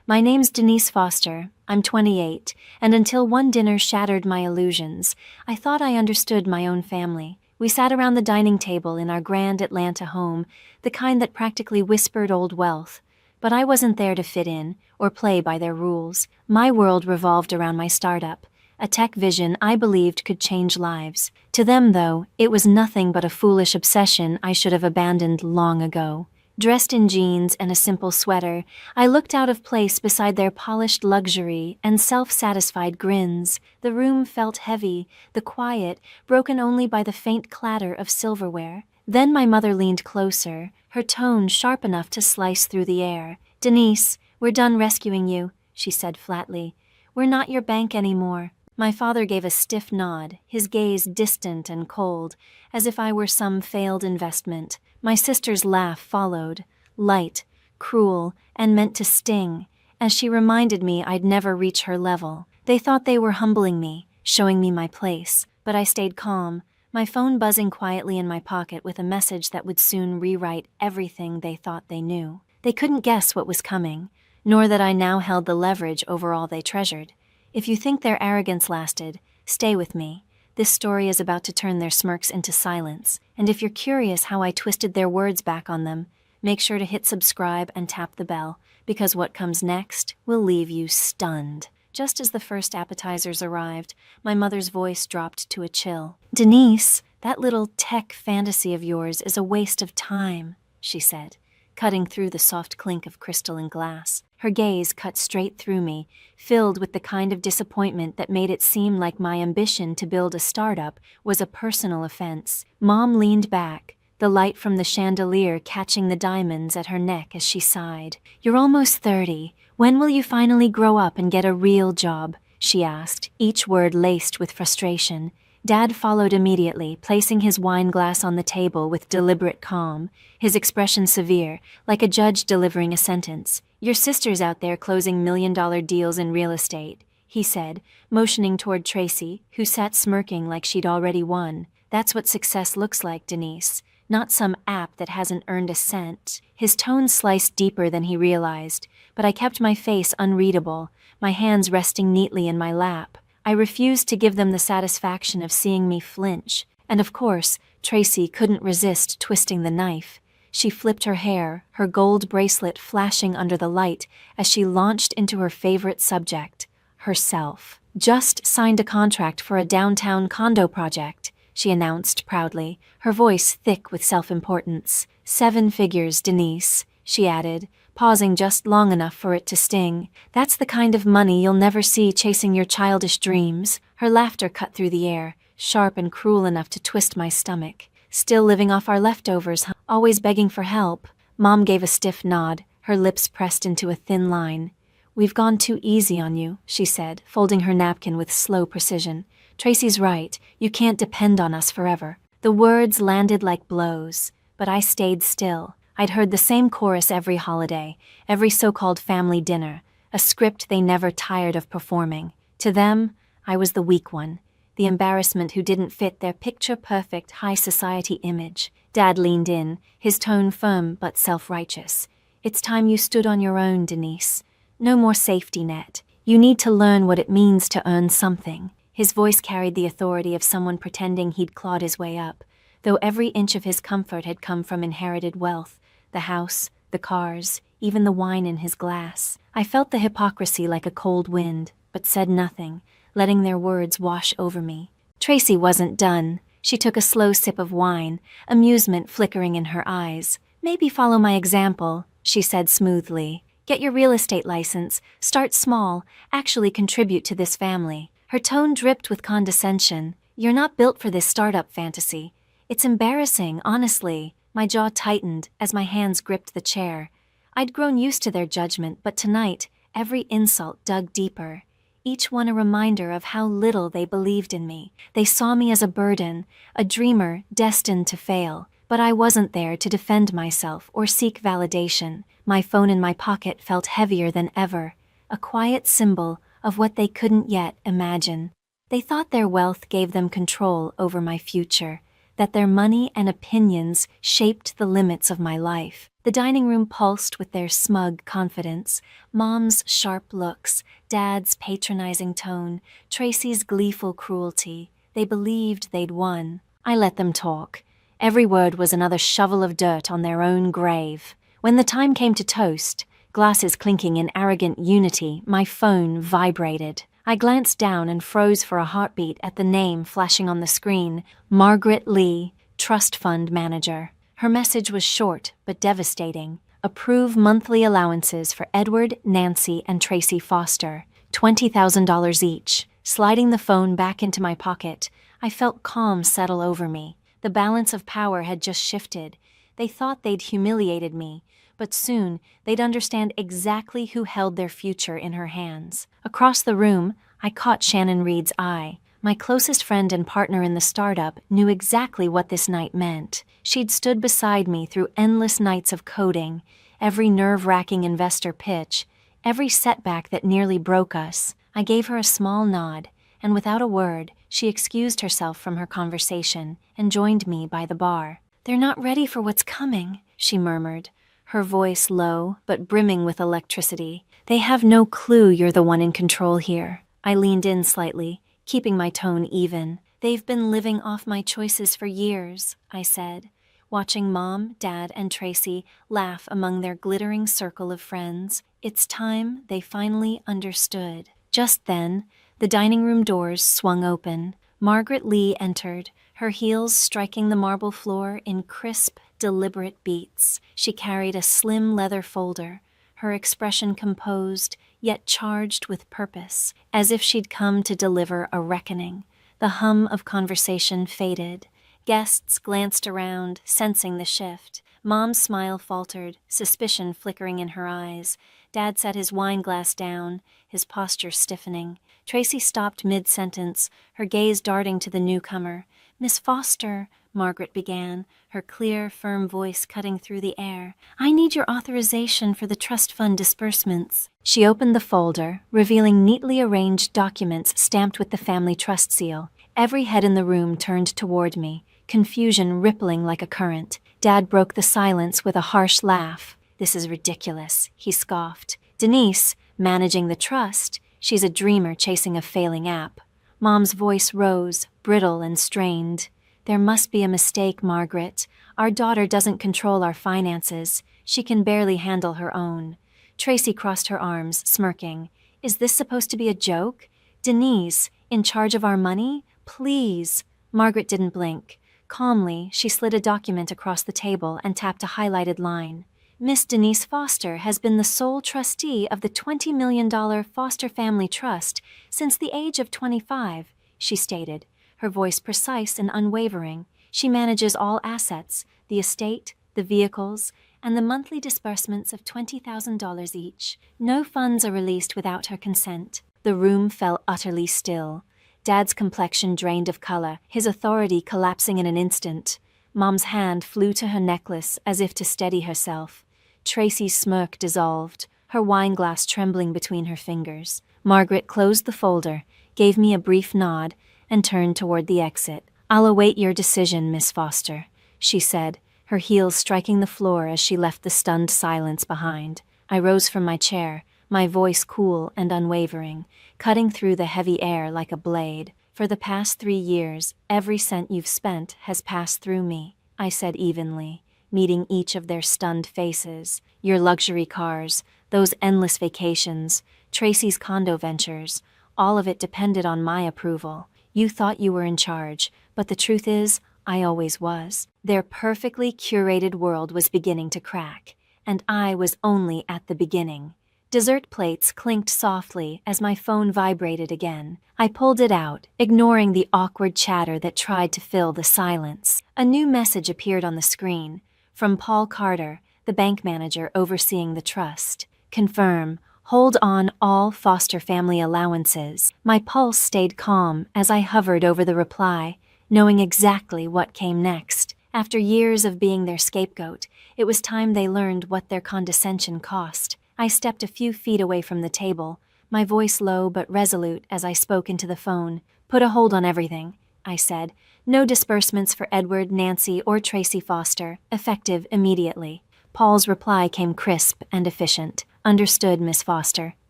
My name's Denise Foster. I'm 28, and until one dinner shattered my illusions, I thought I understood my own family. We sat around the dining table in our grand Atlanta home, the kind that practically whispered old wealth. But I wasn't there to fit in or play by their rules. My world revolved around my startup, a tech vision I believed could change lives. To them, though, it was nothing but a foolish obsession I should have abandoned long ago. Dressed in jeans and a simple sweater, I looked out of place beside their polished luxury and self-satisfied grins. The room felt heavy, the quiet broken only by the faint clatter of silverware. Then my mother leaned closer, her tone sharp enough to slice through the air. "Denise, we're done rescuing you," she said flatly. "We're not your bank anymore." My father gave a stiff nod, his gaze distant and cold, as if I were some failed investment. My sister's laugh followed, light, cruel, and meant to sting, as she reminded me I'd never reach her level. They thought they were humbling me, showing me my place, but I stayed calm, my phone buzzing quietly in my pocket with a message that would soon rewrite everything they thought they knew. They couldn't guess what was coming, nor that I now held the leverage over all they treasured. If you think their arrogance lasted, stay with me. This story is about to turn their smirks into silence, and if you're curious how I twisted their words back on them, make sure to hit subscribe and tap the bell, because what comes next will leave you stunned. Just as the first appetizers arrived, my mother's voice dropped to a chill. "Denise, that little tech fantasy of yours is a waste of time," she said, cutting through the soft clink of crystal and glass. Her gaze cut straight through me, filled with the kind of disappointment that made it seem like my ambition to build a startup was a personal offense. Mom leaned back, the light from the chandelier catching the diamonds at her neck as she sighed. "You're almost 30. When will you finally grow up and get a real job?" she asked, each word laced with frustration. Dad followed immediately, placing his wine glass on the table with deliberate calm, his expression severe, like a judge delivering a sentence. "Your sister's out there closing million-dollar deals in real estate," he said, motioning toward Tracy, who sat smirking like she'd already won. "That's what success looks like, Denise, not some app that hasn't earned a cent." His tone sliced deeper than he realized, but I kept my face unreadable, my hands resting neatly in my lap. I refused to give them the satisfaction of seeing me flinch, and of course, Tracy couldn't resist twisting the knife. She flipped her hair, her gold bracelet flashing under the light as she launched into her favorite subject, herself. "Just signed a contract for a downtown condo project," she announced proudly, her voice thick with self-importance. "7 figures, Denise," she added, pausing just long enough for it to sting. "That's the kind of money you'll never see chasing your childish dreams." Her laughter cut through the air, sharp and cruel enough to twist my stomach. "Still living off our leftovers, huh? Always begging for help." Mom gave a stiff nod, her lips pressed into a thin line. "We've gone too easy on you," she said, folding her napkin with slow precision. "Tracy's right, you can't depend on us forever." The words landed like blows, but I stayed still. I'd heard the same chorus every holiday, every so-called family dinner, a script they never tired of performing. To them, I was the weak one, the embarrassment who didn't fit their picture-perfect high society image. Dad leaned in, his tone firm but self-righteous. "It's time you stood on your own, Denise. No more safety net. You need to learn what it means to earn something." His voice carried the authority of someone pretending he'd clawed his way up, though every inch of his comfort had come from inherited wealth. The house, the cars, even the wine in his glass. I felt the hypocrisy like a cold wind, but said nothing, letting their words wash over me. Tracy wasn't done. She took a slow sip of wine, amusement flickering in her eyes. "Maybe follow my example," she said smoothly. "Get your real estate license, start small, actually contribute to this family." Her tone dripped with condescension. "You're not built for this startup fantasy. It's embarrassing, honestly." My jaw tightened as my hands gripped the chair. I'd grown used to their judgment, but tonight, every insult dug deeper. Each one a reminder of how little they believed in me. They saw me as a burden, a dreamer destined to fail. But I wasn't there to defend myself or seek validation. My phone in my pocket felt heavier than ever, a quiet symbol of what they couldn't yet imagine. They thought their wealth gave them control over my future. that their money and opinions shaped the limits of my life. The dining room pulsed with their smug confidence, Mom's sharp looks, Dad's patronizing tone, Tracy's gleeful cruelty. They believed they'd won. I let them talk. Every word was another shovel of dirt on their own grave. When the time came to toast, glasses clinking in arrogant unity, my phone vibrated. I glanced down and froze for a heartbeat at the name flashing on the screen, Margaret Lee, Trust Fund Manager. Her message was short but devastating. Approve monthly allowances for Edward, Nancy, and Tracy Foster, $20,000 each. Sliding the phone back into my pocket, I felt calm settle over me. The balance of power had just shifted. They thought they'd humiliated me, but soon they'd understand exactly who held their future in her hands. Across the room, I caught Shannon Reed's eye. My closest friend and partner in the startup knew exactly what this night meant. She'd stood beside me through endless nights of coding, every nerve-wracking investor pitch, every setback that nearly broke us. I gave her a small nod, and without a word, she excused herself from her conversation and joined me by the bar. "They're not ready for what's coming," she murmured, her voice low but brimming with electricity. "They have no clue you're the one in control here." I leaned in slightly, keeping my tone even. "They've been living off my choices for years," I said, watching Mom, Dad, and Tracy laugh among their glittering circle of friends. It's time they finally understood. Just then, the dining room doors swung open. Margaret Lee entered, her heels striking the marble floor in crisp, deliberate beats. She carried a slim leather folder, her expression composed, yet charged with purpose, as if she'd come to deliver a reckoning. The hum of conversation faded. Guests glanced around, sensing the shift. Mom's smile faltered, suspicion flickering in her eyes. Dad set his wine glass down, his posture stiffening. Tracy stopped mid-sentence, her gaze darting to the newcomer. "Miss Foster," Margaret began, her clear, firm voice cutting through the air, "I need your authorization for the trust fund disbursements." She opened the folder, revealing neatly arranged documents stamped with the family trust seal. Every head in the room turned toward me, confusion rippling like a current. Dad broke the silence with a harsh laugh. "This is ridiculous," he scoffed. "Denise, managing the trust, she's a dreamer chasing a failing app." Mom's voice rose, brittle and strained. "There must be a mistake, Margaret. Our daughter doesn't control our finances. She can barely handle her own." Tracy crossed her arms, smirking. "Is this supposed to be a joke? Denise, in charge of our money? Please." Margaret didn't blink. Calmly, she slid a document across the table and tapped a highlighted line. "Miss Denise Foster has been the sole trustee of the $20 million Foster Family Trust since the age of 25, she stated, her voice precise and unwavering. "She manages all assets, the estate, the vehicles, and the monthly disbursements of $20,000 each. No funds are released without her consent." The room fell utterly still. Dad's complexion drained of color, his authority collapsing in an instant. Mom's hand flew to her necklace as if to steady herself. Tracy's smirk dissolved, her wine glass trembling between her fingers. Margaret closed the folder, gave me a brief nod, and turned toward the exit. "I'll await your decision, Miss Foster," she said, her heels striking the floor as she left the stunned silence behind. I rose from my chair, my voice cool and unwavering, cutting through the heavy air like a blade. "For the past 3 years, every cent you've spent has passed through me," I said evenly, meeting each of their stunned faces. "Your luxury cars, those endless vacations, Tracy's condo ventures, all of it depended on my approval. You thought you were in charge, but the truth is, I always was." Their perfectly curated world was beginning to crack, and I was only at the beginning. Dessert plates clinked softly as my phone vibrated again. I pulled it out, ignoring the awkward chatter that tried to fill the silence. A new message appeared on the screen, from Paul Carter, the bank manager overseeing the trust. "Confirm. Hold on all foster family allowances." My pulse stayed calm as I hovered over the reply, knowing exactly what came next. After years of being their scapegoat, it was time they learned what their condescension cost. I stepped a few feet away from the table, my voice low but resolute as I spoke into the phone. "Put a hold on everything. I said. No disbursements for Edward, Nancy, or Tracy Foster, effective immediately. Paul's reply came crisp and efficient. Understood, Miss Foster.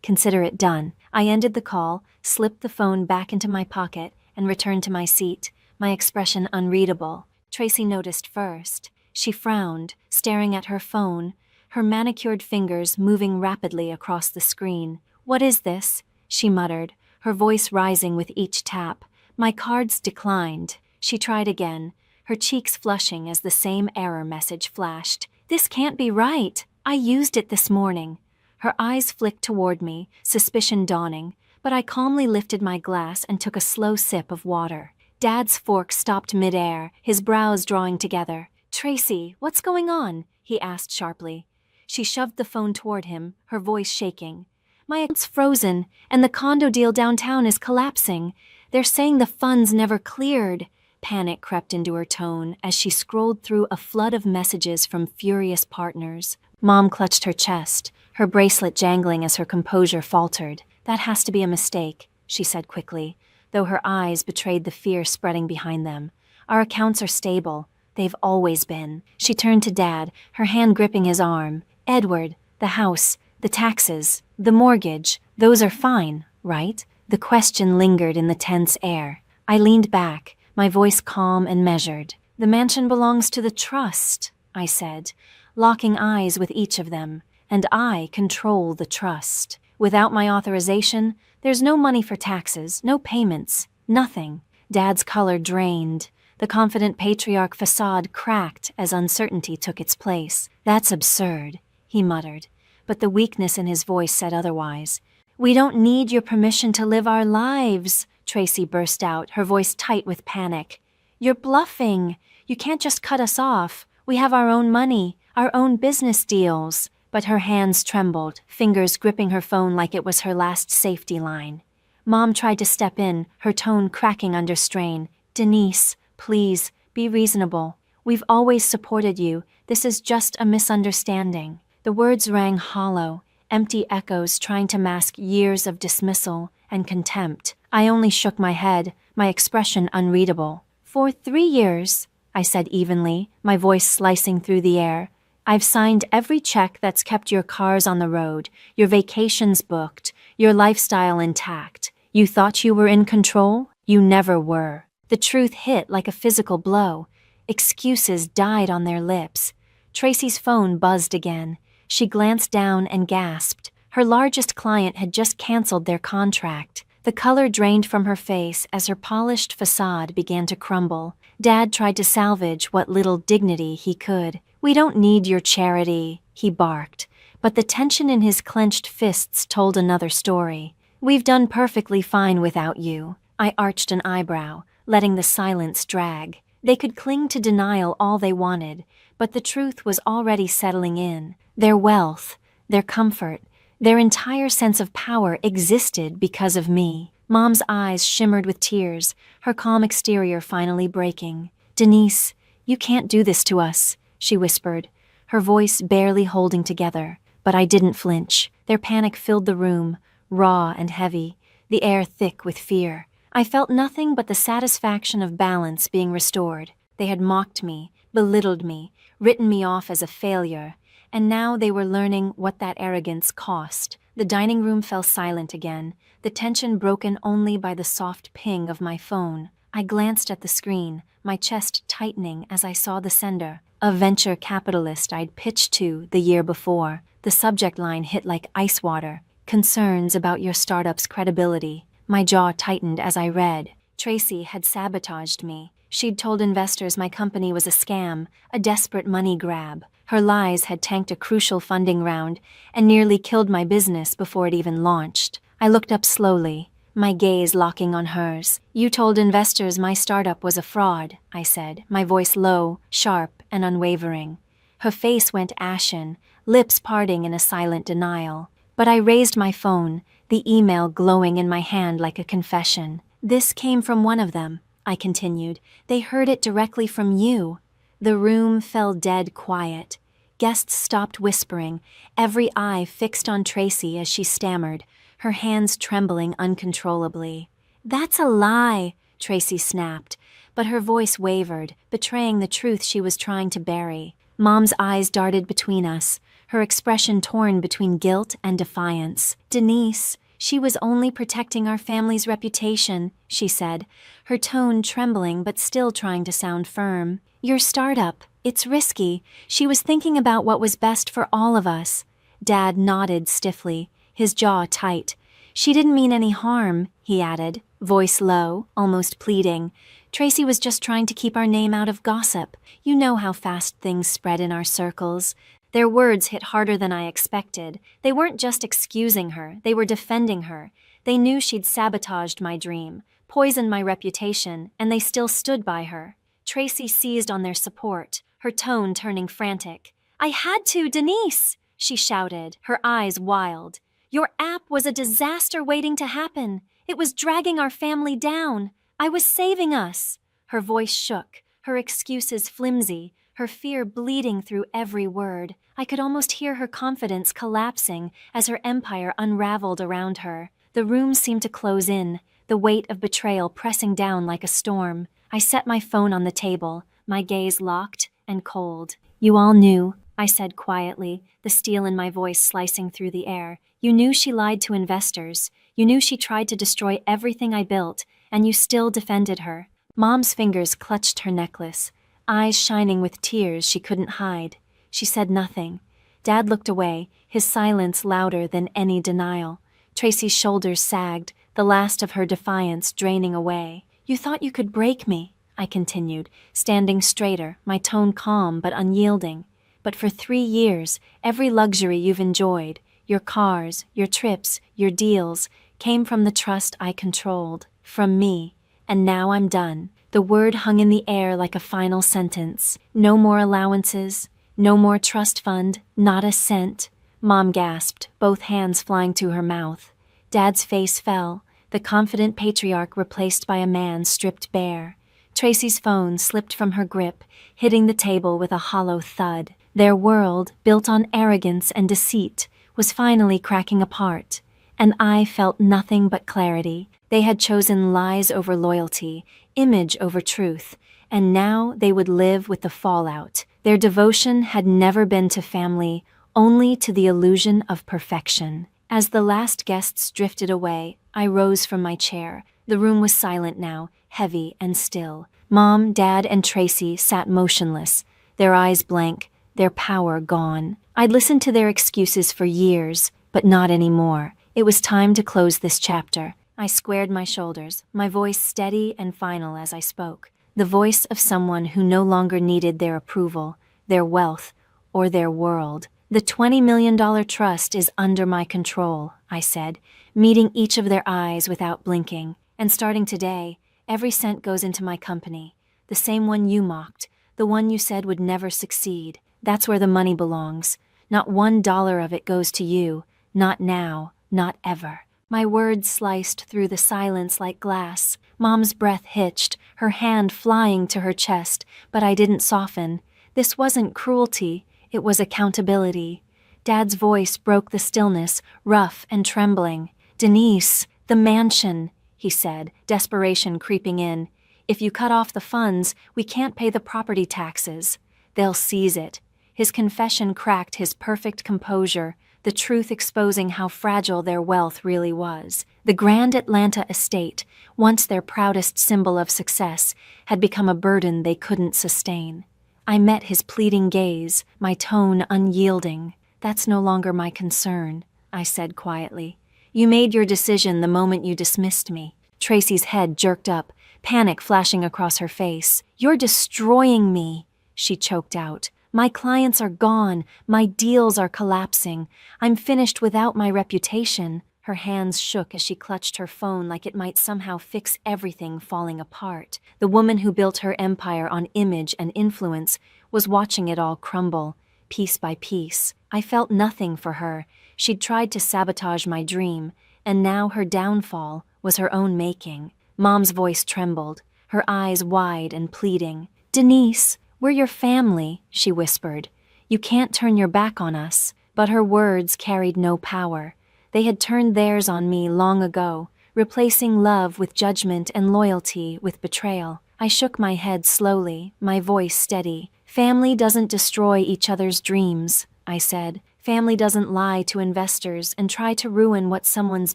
Consider it done. I ended the call, slipped the phone back into my pocket, and returned to my seat, my expression unreadable. Tracy noticed first. She frowned, staring at her phone, her manicured fingers moving rapidly across the screen. "What is this?" she muttered, her voice rising with each tap. My cards declined. She tried again, her cheeks flushing as the same error message flashed. "This can't be right. I used it this morning." Her eyes flicked toward me, suspicion dawning, but I calmly lifted my glass and took a slow sip of water. Dad's fork stopped midair, his brows drawing together. "Tracy, what's going on?" he asked sharply. She shoved the phone toward him, her voice shaking. "My account's frozen, and the condo deal downtown is collapsing. They're saying the funds never cleared." Panic crept into her tone as she scrolled through a flood of messages from furious partners. Mom clutched her chest, her bracelet jangling as her composure faltered. "That has to be a mistake," she said quickly, though her eyes betrayed the fear spreading behind them. "Our accounts are stable. They've always been." She turned to Dad, her hand gripping his arm. "Edward, the house, the taxes, the mortgage, those are fine, right?" The question lingered in the tense air. I leaned back, my voice calm and measured. "The mansion belongs to the trust," I said, locking eyes with each of them, "and I control the trust. Without my authorization, there's no money for taxes, no payments, nothing." Dad's color drained. The confident patriarch facade cracked as uncertainty took its place. "That's absurd," he muttered, but the weakness in his voice said otherwise. "We don't need your permission to live our lives," Tracy burst out, her voice tight with panic. "You're bluffing. You can't just cut us off. We have our own money, our own business deals." But her hands trembled, fingers gripping her phone like it was her last safety line. Mom tried to step in, her tone cracking under strain. "Denise, please, be reasonable. We've always supported you. This is just a misunderstanding." The words rang hollow, empty echoes trying to mask years of dismissal and contempt. I only shook my head, my expression unreadable. "For 3 years," I said evenly, my voice slicing through the air. "I've signed every check that's kept your cars on the road, your vacations booked, your lifestyle intact. You thought you were in control? You never were." The truth hit like a physical blow. Excuses died on their lips. Tracy's phone buzzed again. She glanced down and gasped. Her largest client had just canceled their contract. The color drained from her face as her polished facade began to crumble. Dad tried to salvage what little dignity he could. "We don't need your charity," he barked, but the tension in his clenched fists told another story. "We've done perfectly fine without you." I arched an eyebrow, letting the silence drag. They could cling to denial all they wanted, but the truth was already settling in. Their wealth, their comfort, their entire sense of power existed because of me. Mom's eyes shimmered with tears, her calm exterior finally breaking. "Denise, you can't do this to us," she whispered, her voice barely holding together. But I didn't flinch. Their panic filled the room, raw and heavy, the air thick with fear. I felt nothing but the satisfaction of balance being restored. They had mocked me, belittled me, written me off as a failure, and now they were learning what that arrogance cost. The dining room fell silent again, the tension broken only by the soft ping of my phone. I glanced at the screen, my chest tightening as I saw the sender, a venture capitalist I'd pitched to the year before. The subject line hit like ice water. "Concerns about your startup's credibility." My jaw tightened as I read. Tracy had sabotaged me. She'd told investors my company was a scam, a desperate money grab. Her lies had tanked a crucial funding round and nearly killed my business before it even launched. I looked up slowly, my gaze locking on hers. "You told investors my startup was a fraud," I said, my voice low, sharp, and unwavering. Her face went ashen, lips parting in a silent denial. But I raised my phone, the email glowing in my hand like a confession. "This came from one of them," I continued. "They heard it directly from you." The room fell dead quiet. Guests stopped whispering, every eye fixed on Tracy as she stammered, her hands trembling uncontrollably. "That's a lie," Tracy snapped, but her voice wavered, betraying the truth she was trying to bury. Mom's eyes darted between us, her expression torn between guilt and defiance. "Denise, she was only protecting our family's reputation," she said, her tone trembling but still trying to sound firm. "Your startup, it's risky. She was thinking about what was best for all of us." Dad nodded stiffly, his jaw tight. "She didn't mean any harm," he added, voice low, almost pleading. "Tracy was just trying to keep our name out of gossip. You know how fast things spread in our circles." Their words hit harder than I expected. They weren't just excusing her, they were defending her. They knew she'd sabotaged my dream, poisoned my reputation, and they still stood by her. Tracy seized on their support, her tone turning frantic. "I had to, Denise!" she shouted, her eyes wild. "Your app was a disaster waiting to happen. It was dragging our family down. I was saving us." Her voice shook, her excuses flimsy, her fear bleeding through every word. I could almost hear her confidence collapsing as her empire unraveled around her. The room seemed to close in, the weight of betrayal pressing down like a storm. I set my phone on the table, my gaze locked and cold. "You all knew," I said quietly, the steel in my voice slicing through the air. "You knew she lied to investors. You knew she tried to destroy everything I built, and you still defended her." Mom's fingers clutched her necklace, eyes shining with tears she couldn't hide. She said nothing. Dad looked away, his silence louder than any denial. Tracy's shoulders sagged, the last of her defiance draining away. "You thought you could break me," I continued, standing straighter, my tone calm but unyielding. "But for 3 years, every luxury you've enjoyed, your cars, your trips, your deals, came from the trust I controlled, from me. And now I'm done." The word hung in the air like a final sentence. No more allowances, no more trust fund, not a cent. Mom gasped, both hands flying to her mouth. Dad's face fell, the confident patriarch replaced by a man stripped bare. Tracy's phone slipped from her grip, hitting the table with a hollow thud. Their world, built on arrogance and deceit, was finally cracking apart. And I felt nothing but clarity. They had chosen lies over loyalty, image over truth, and now they would live with the fallout. Their devotion had never been to family, only to the illusion of perfection. As the last guests drifted away, I rose from my chair. The room was silent now, heavy and still. Mom, Dad, and Tracy sat motionless, their eyes blank, their power gone. I'd listened to their excuses for years, but not anymore. It was time to close this chapter. I squared my shoulders, my voice steady and final as I spoke. The voice of someone who no longer needed their approval, their wealth, or their world. "The $20 million trust is under my control," I said, meeting each of their eyes without blinking. "And starting today, every cent goes into my company. The same one you mocked, the one you said would never succeed. That's where the money belongs. Not $1 of it goes to you. Not now, not ever." My words sliced through the silence like glass. Mom's breath hitched, her hand flying to her chest, but I didn't soften. This wasn't cruelty, it was accountability. Dad's voice broke the stillness, rough and trembling. "Denise, the mansion," he said, desperation creeping in. "If you cut off the funds, we can't pay the property taxes. They'll seize it." His confession cracked his perfect composure, the truth exposing how fragile their wealth really was. The grand Atlanta estate, once their proudest symbol of success, had become a burden they couldn't sustain. I met his pleading gaze, my tone unyielding. "That's no longer my concern," I said quietly. "You made your decision the moment you dismissed me." Tracy's head jerked up, panic flashing across her face. "You're destroying me," she choked out. "My clients are gone, my deals are collapsing. I'm finished without my reputation." Her hands shook as she clutched her phone like it might somehow fix everything falling apart. The woman who built her empire on image and influence was watching it all crumble, piece by piece. I felt nothing for her. She'd tried to sabotage my dream, and now her downfall was her own making. Mom's voice trembled, her eyes wide and pleading. "Denise, we're your family," she whispered. "You can't turn your back on us." But her words carried no power. They had turned theirs on me long ago, replacing love with judgment and loyalty with betrayal. I shook my head slowly, my voice steady. Family doesn't destroy each other's dreams, I said. Family doesn't lie to investors and try to ruin what someone's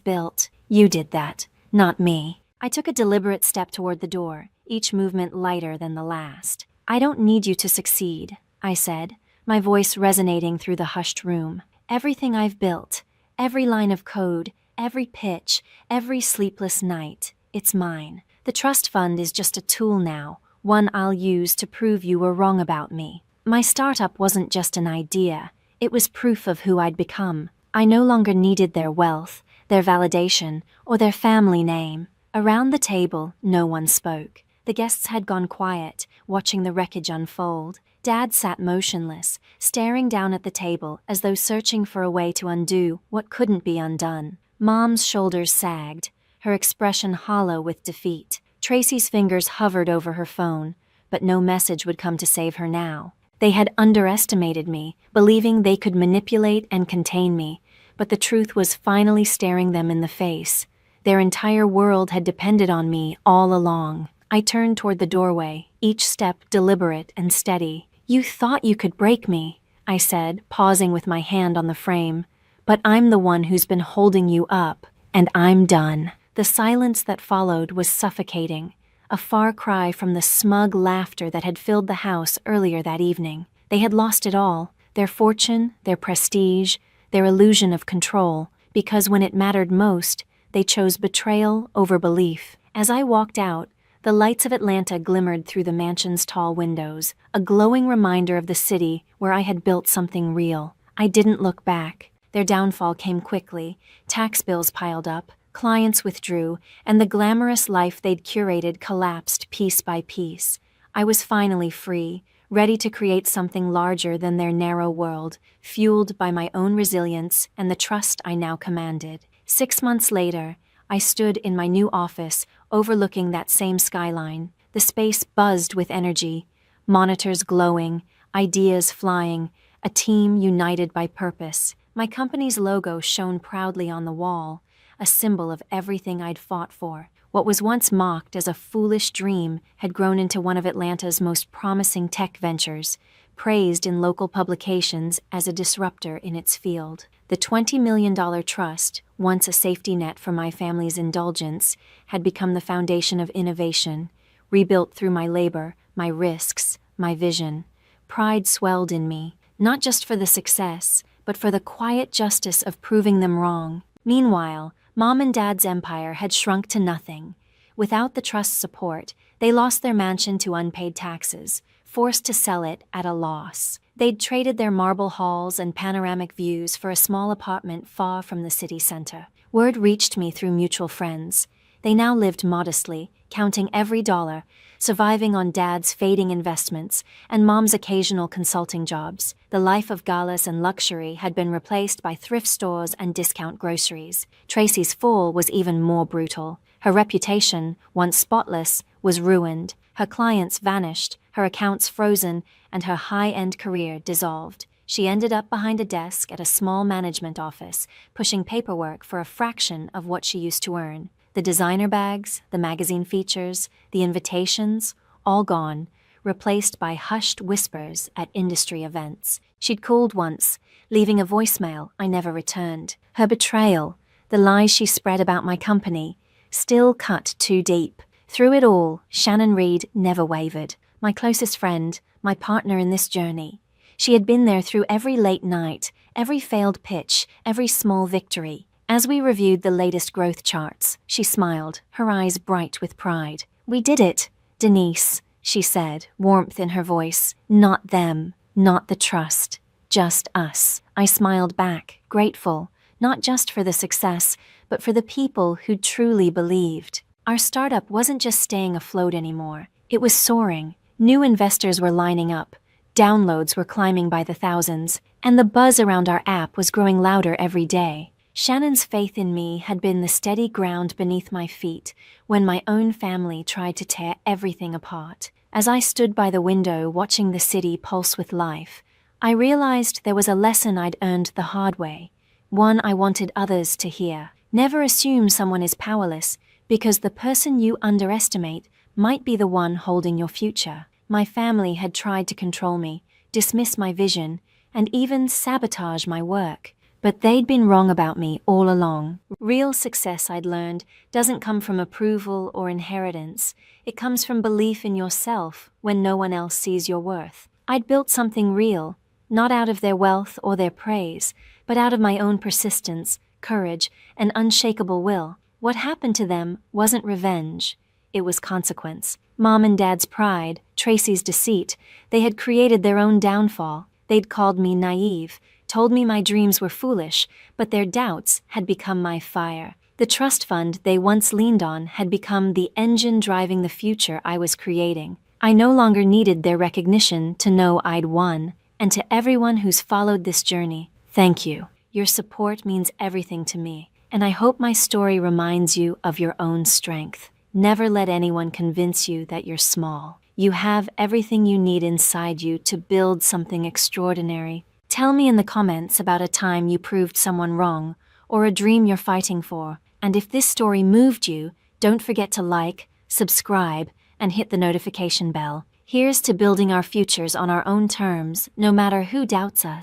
built. You did that, not me. I took a deliberate step toward the door, each movement lighter than the last. I don't need you to succeed, I said, my voice resonating through the hushed room. Everything I've built, every line of code, every pitch, every sleepless night, it's mine. The trust fund is just a tool now, one I'll use to prove you were wrong about me. My startup wasn't just an idea, it was proof of who I'd become. I no longer needed their wealth, their validation, or their family name. Around the table, no one spoke. The guests had gone quiet, watching the wreckage unfold. Dad sat motionless, staring down at the table as though searching for a way to undo what couldn't be undone. Mom's shoulders sagged, her expression hollow with defeat. Tracy's fingers hovered over her phone, but no message would come to save her now. They had underestimated me, believing they could manipulate and contain me, but the truth was finally staring them in the face. Their entire world had depended on me all along. I turned toward the doorway, each step deliberate and steady. You thought you could break me, I said, pausing with my hand on the frame. But I'm the one who's been holding you up, and I'm done. The silence that followed was suffocating, a far cry from the smug laughter that had filled the house earlier that evening. They had lost it all, their fortune, their prestige, their illusion of control, because when it mattered most, they chose betrayal over belief. As I walked out, the lights of Atlanta glimmered through the mansion's tall windows, a glowing reminder of the city where I had built something real. I didn't look back. Their downfall came quickly. Tax bills piled up, clients withdrew, and the glamorous life they'd curated collapsed piece by piece. I was finally free, ready to create something larger than their narrow world, fueled by my own resilience and the trust I now commanded. 6 months later, I stood in my new office, overlooking that same skyline. The space buzzed with energy, monitors glowing, ideas flying, a team united by purpose. My company's logo shone proudly on the wall, a symbol of everything I'd fought for. What was once mocked as a foolish dream had grown into one of Atlanta's most promising tech ventures, praised in local publications as a disruptor in its field. The $20 million trust, once a safety net for my family's indulgence, had become the foundation of innovation, rebuilt through my labor, my risks, my vision. Pride swelled in me, not just for the success, but for the quiet justice of proving them wrong. Meanwhile, Mom and Dad's empire had shrunk to nothing. Without the trust's support, they lost their mansion to unpaid taxes, forced to sell it at a loss. They'd traded their marble halls and panoramic views for a small apartment far from the city center. Word reached me through mutual friends. They now lived modestly, counting every dollar, surviving on Dad's fading investments and Mom's occasional consulting jobs. The life of galas and luxury had been replaced by thrift stores and discount groceries. Tracy's fall was even more brutal. Her reputation, once spotless, was ruined. Her clients vanished, her accounts frozen, and her high-end career dissolved. She ended up behind a desk at a small management office, pushing paperwork for a fraction of what she used to earn. The designer bags, the magazine features, the invitations, all gone, replaced by hushed whispers at industry events. She'd called once, leaving a voicemail I never returned. Her betrayal, the lies she spread about my company, still cut too deep. Through it all, Shannon Reed never wavered. My closest friend, my partner in this journey. She had been there through every late night, every failed pitch, every small victory. As we reviewed the latest growth charts, she smiled, her eyes bright with pride. "We did it, Denise," she said, warmth in her voice. "Not them, not the trust, just us." I smiled back, grateful, not just for the success, but for the people who truly believed. Our startup wasn't just staying afloat anymore. It was soaring. New investors were lining up. Downloads were climbing by the thousands, and the buzz around our app was growing louder every day. Shannon's faith in me had been the steady ground beneath my feet when my own family tried to tear everything apart. As I stood by the window watching the city pulse with life, I realized there was a lesson I'd earned the hard way, one I wanted others to hear. Never assume someone is powerless, because the person you underestimate might be the one holding your future. My family had tried to control me, dismiss my vision, and even sabotage my work. But they'd been wrong about me all along. Real success, I'd learned, doesn't come from approval or inheritance. It comes from belief in yourself when no one else sees your worth. I'd built something real, not out of their wealth or their praise, but out of my own persistence, courage, and unshakable will. What happened to them wasn't revenge. It was consequence. Mom and Dad's pride, Tracy's deceit, they had created their own downfall. They'd called me naive, told me my dreams were foolish, but their doubts had become my fire. The trust fund they once leaned on had become the engine driving the future I was creating. I no longer needed their recognition to know I'd won. And to everyone who's followed this journey, thank you. Your support means everything to me, and I hope my story reminds you of your own strength. Never let anyone convince you that you're small. You have everything you need inside you to build something extraordinary. Tell me in the comments about a time you proved someone wrong, or a dream you're fighting for. And if this story moved you, don't forget to like, subscribe, and hit the notification bell. Here's to building our futures on our own terms, no matter who doubts us.